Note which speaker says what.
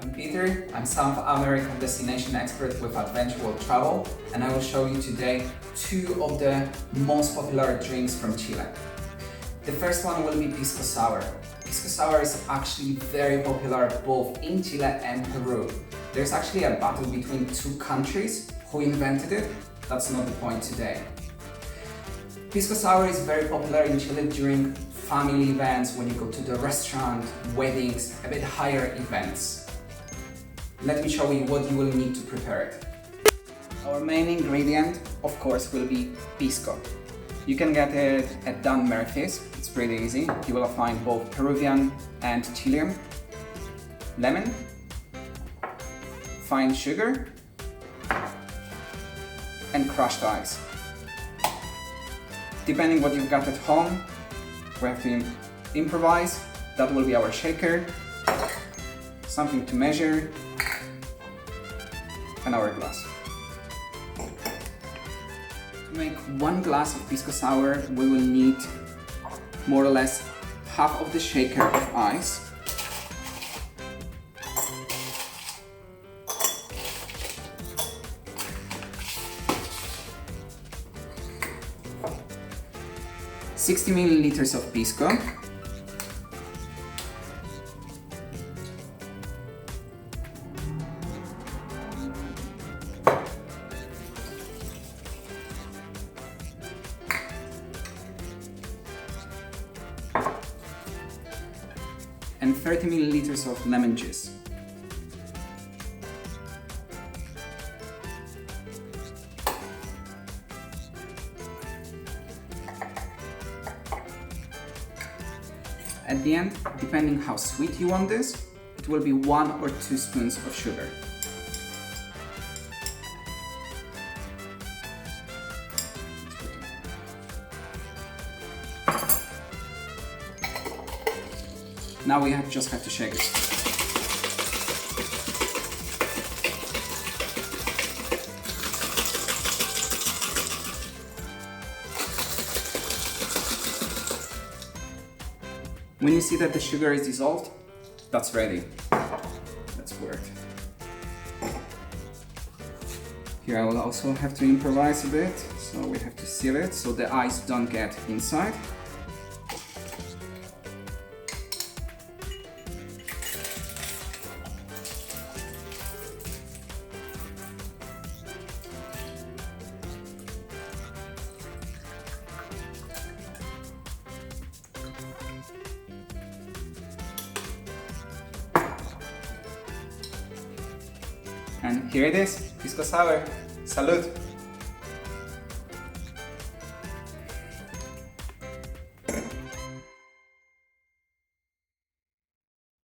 Speaker 1: I'm Peter, I'm South American destination expert with Adventure World Travel, and I will show you today two of the most popular drinks from Chile. The first one will be Pisco Sour. Pisco Sour is actually very popular both in Chile and Peru. There's actually a battle between two countries who invented it. That's not the point today. Pisco Sour is very popular in Chile during family events, when you go to the restaurant, weddings, a bit higher events. Let me show you what you will need to prepare it. Our main ingredient, of course, will be Pisco. You can get it at Dan Murphy's, it's pretty easy. You will find both Peruvian and Chilean. Lemon, fine sugar, and crushed ice. Depending what you've got at home, we have to improvise. That will be our shaker, something to measure, and our glass. To make 1 glass of Pisco Sour, we will need more or less half of the shaker of ice, $60 milliliters of Pisco, and 30 milliliters of lemon juice. At the end, depending how sweet you want this, it will be 1 or 2 spoons of sugar. Now we just have to shake it. When you see that the sugar is dissolved, that's ready. Let's pour it. Here I will also have to improvise a bit, so we have to seal it so the ice don't get inside. And here it is, Pisco Sour. Salud!